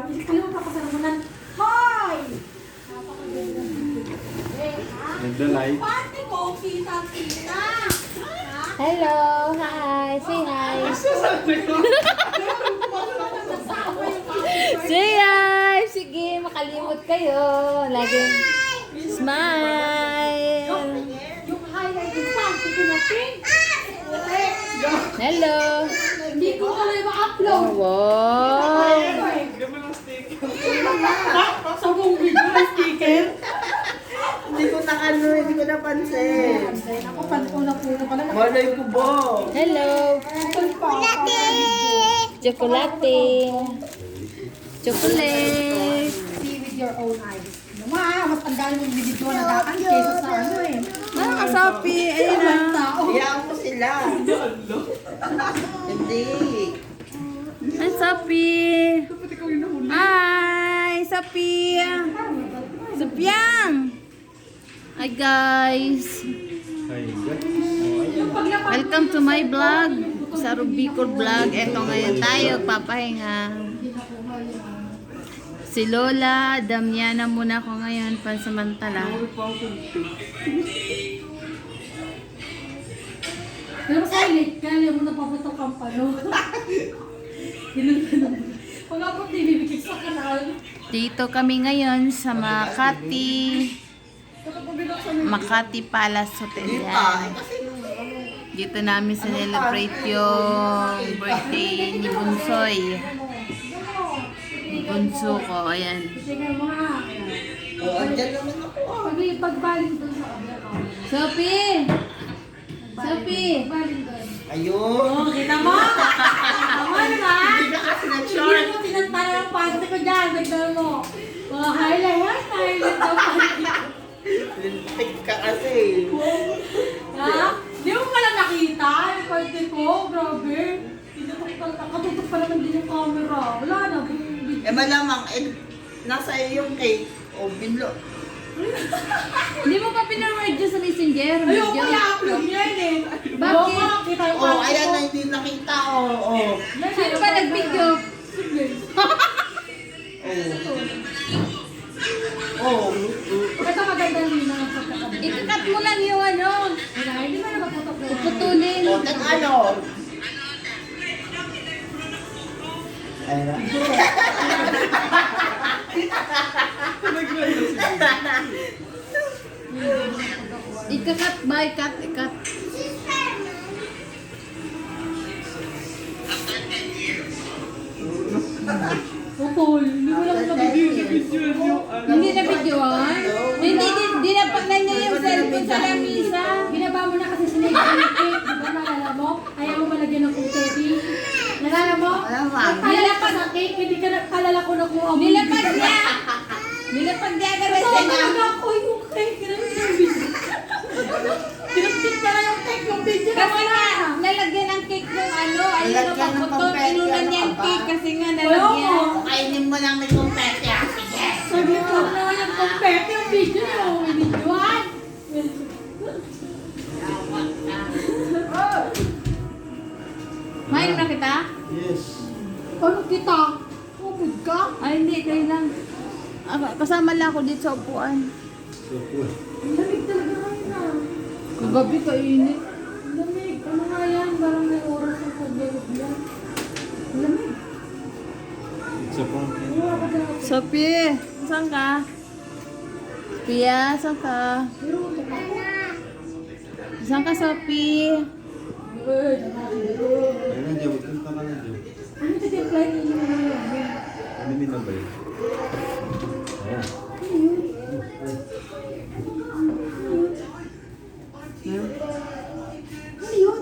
Alam mo, papasalamunan. Hoy! Nagda-live. Pati ko, kita-kita. Hello, hi, say hi. Say hi, sige, makalimot kayo. Lagi smile. Yung highlight yung panty ko natin. Hello. Hindi ko tuloy ma-upload. Wow. Sa buong video na sticker. Hindi ko na hindi ko napansin. Ako, panuna-puna pala. Malay ko ba? Hello. Chocolate. Chocolate. See with your own eyes. Naman, mas ang galing mong video na daan kaysa sa ano eh. Ano ka, Sophie? Ayun na. Tao. Hayaan ko sila. Hindi. Hi, Sophie. Hi, Sophie. Sophia. Hi, guys. Ay, Welcome to my vlog. Sa Rubicor Vlog. Eto ngayon tayo, papahinga. Si Lola, Damiana muna ako ngayon, pansamantala. Pero sa ilit, kaya mo napapatok ang palo. Ganun. Pag ako bibigay sa kanal. Dito kami ngayon sa Makati. Makati Palace Hotel yan. Dito namin celebrate yung birthday ni Bunsoy. Bunso ko, ayan. Sige mo ha. O, andyan naman ako. Pagbaling doon sa kabila. Sophie! Sophie! Pagbaling doon. Ayun. Kita mo? Tama naman. Hindi ka kasi Hindi nag-short. mo tinantala ng panty ko dyan. Nagdala mo. Mga highlight daw panty. Lintik ka kasi. Ha? Di mo pala nakita yung panty ko. Grabe. Nakatutok pa naman din yung camera. Wala na. Eh malamang, nasa iyo yung cake. O, binlo. Hindi mo pa pinarword dyan sa messenger? Ayoko i-upload yan eh. Bakit? Kita yung O, panty ko. ayan na hindi nakita. O. Sino ba nag-video? Sige. O. Ito magandang lina ng pagkakabit. Ikakat mo lang yung ano. Wala, hindi mo na maputok na. Putulin. O, tag ano? Ayun na. Ikakat ba? Ikat. Putol, hindi mo lang nabibigyan. Hindi na videoan? Hindi na pagnay niya yung cellphone sa lamisa. Binaba mo na kasi sinigil yung cake. Di ba naalala mo? Ayaw mo malagyan ng confetti. Nalala mo? Nilapag sa cake, hindi ka nagkalala ko na kung ako. Nilapag niya! Nilapag niya agad Ito sa talaga ako yung cake. Ginamit yung video. Kinapit ka na yung cake yung video na Kasi wala. nga, nalagyan ng cake ng ano, ayun na Nalagyan ng pagputol, confetti, inunan niya ano yung ka cake ba? kasi nga Ayaw nalagyan. mo. Kainin mo lang may kumpete. Sige. Sabi ko naman yung confetti yung video niya. Winidyoan. Main na kita? yes. Ano kita? Umod ka? Ay, hindi, kayo lang. Kasama lang ako dito sa upuan. So cool. Ang lamig talaga ngayon na. Kagabi kainit. Ang lamig. Ano nga yan? Parang may oras ng paglalog yan. Ang lamig. It's a pumpkin. Wala ka dyan. Sophie, saan ka? Pia, saan ka? Pero ito pa. Saan ka, Sophie? Uy, nakakita. Ayun, Diyo. Magpunta ka na, Diyo. Ano ito yung flight ninyo na ngayon? Ano din na ba yun? Ayan. Ano yun?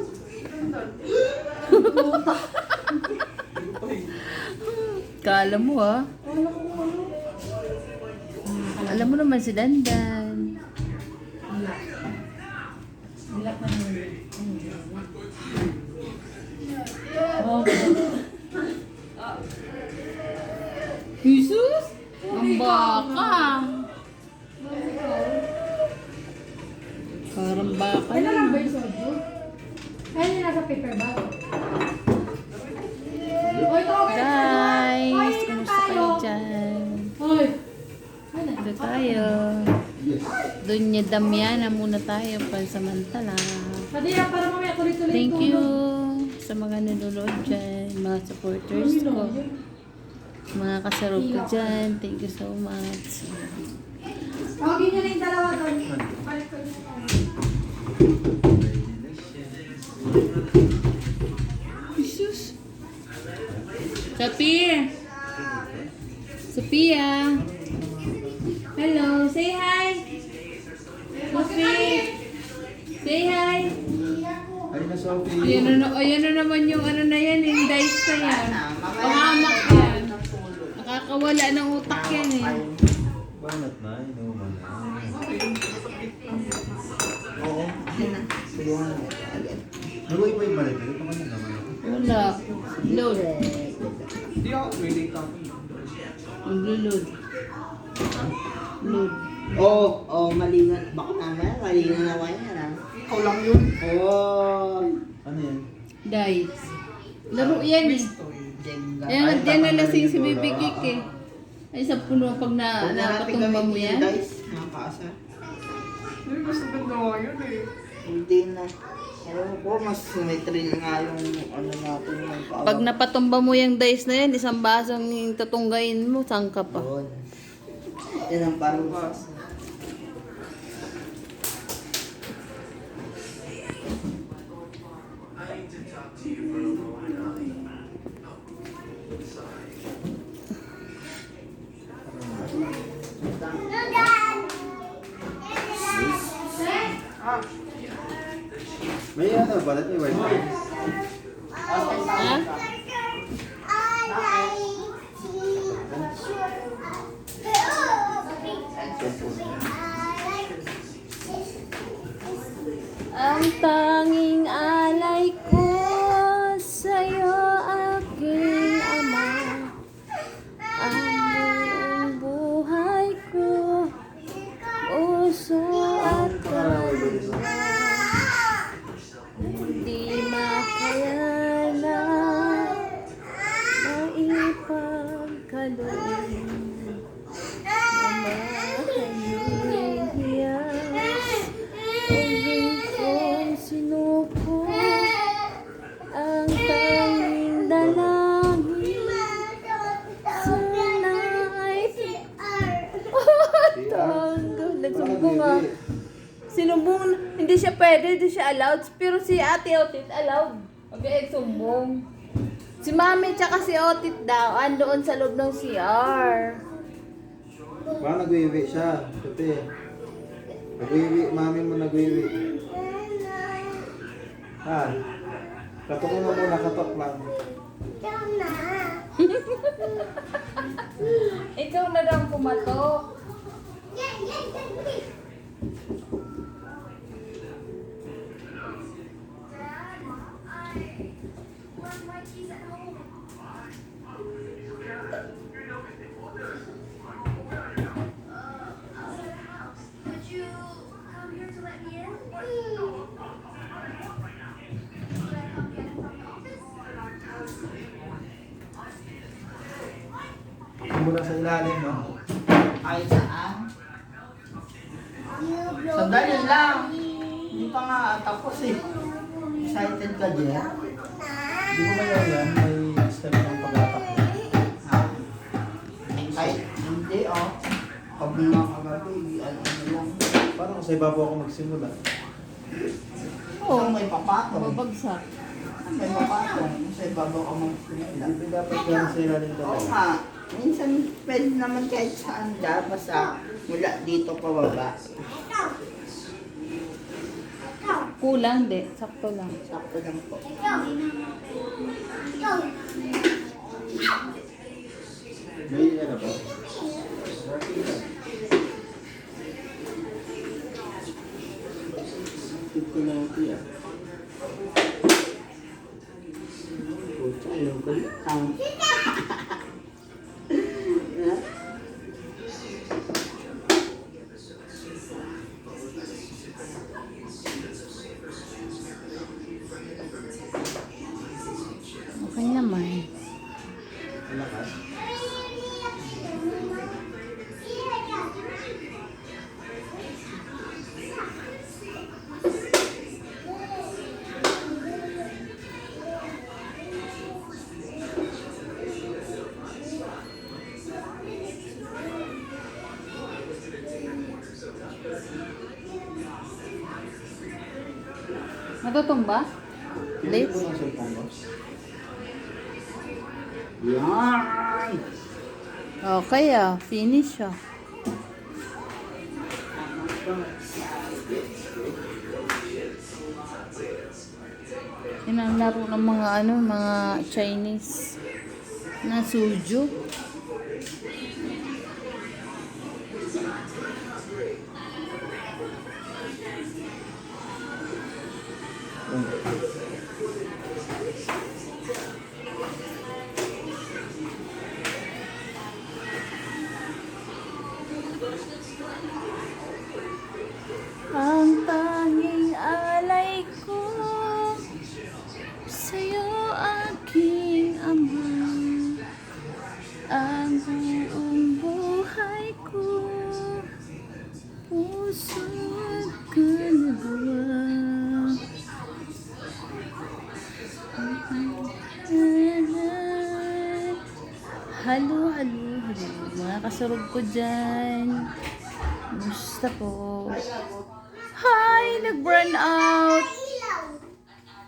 Kala mo ah. Wala ko ano. Alam mo naman si Dandan. Bilak na naman. Jesus? Ang baka. Parang baka. Ay, lang ba yung sojo? Ay, yung nasa paper bag. Oy, ito, Guys, kumusta kayo dyan. Hoy! Ano? Ito tayo. Yes. Doña Damiana muna tayo pansamantala. Pwede yan para mamaya tuloy-tuloy. Thank you sa mga nanonood dyan, mga supporters ko, mga kasarog ko dyan. Thank you so much. Tawagin niyo na yung dalawa doon. Balik ko niyo. Jesus. Sophia. Sophia. Hello. Say hi. Sophie. Say hi. Ay na, Sophie. Ayan na naman yung ano na yan, yung dice na yan. Pangamak yan. Nakakawala ng utak yan eh. Banat na, inuman na. Oo. Tulungan mo. Naluwi pa yung balik. Ito ka na naman ako. Wala. Load. Hindi ako really Mag-load. Load. Oo, mali na. Baka naman, mali na naman yan ah. Ikaw lang yun. Oo. Ano yan? Dice. Laro yan eh. Jenga. Ayan, dyan nalasing si Baby Kik eh. Ay, sa puno pag napatumba mo yan. Guys, nakakaasa. Hindi gusto ko gawa yun eh. Hindi na. Ewan ko, mas symmetry nga yung ano natin yung Pag napatumba mo yung dice na yan, isang basong yung tatunggain mo, saan ka pa? Yun. Yan ang parubas. May ano, balat may white wine. Ha? Ang tanging alay ko sa'yo, aking ama. Ang buong buhay ko, puso at kaluluwa. Hindi makayanan na ipagkaloob. Sinuko ang tanging dalangin sana'y nagsumbong nga. Sinumbong, hindi siya pwede, hindi siya allowed. Pero si Ate Otit allowed. Okay, sumbong. Si Mami tsaka si Otit daw, andoon sa loob ng CR. Baka nagwiwi siya. Tuti. Nagwiwi, mami mo nagwiwi. Ha? Katok mo muna, katok lang. Ikaw na lang pumatok. Mula sa ilalim, no? Ay, saan? Sandali lang. Hindi pa nga tapos eh. Excited ka, Jer? Hindi ko mayaw yan. May step ng pag-atak. Ha? Ay, hindi oh. Pag mga kagabi, ano lang. Parang sa ibabaw ako magsimula. Oh, may papatong. Babagsak. May papatong. Sa ibabaw ka magsimula. Hindi dapat yan sa ilalim Oo talaga. nga. Minsan pwede naman kahit saan da, basta mula dito pababa. Kulang, di. Sakto lang. Sakto lang po. May ano ba? Tip ko lang ito yan. Ayun ko. Okay naman. Malakas. Matutumba? Pinili Late? po ng cellphone ko. Yan! Okay finish Yun ang laro ng mga mga Chinese na suju. Ang tanging alay ko sa'yo, aking ama. Ang buong buhay ko, puso't kaluluwa. Halo, halo, halo. Mga kasurog ko dyan. Gusto po. Hi! Nag-burn out!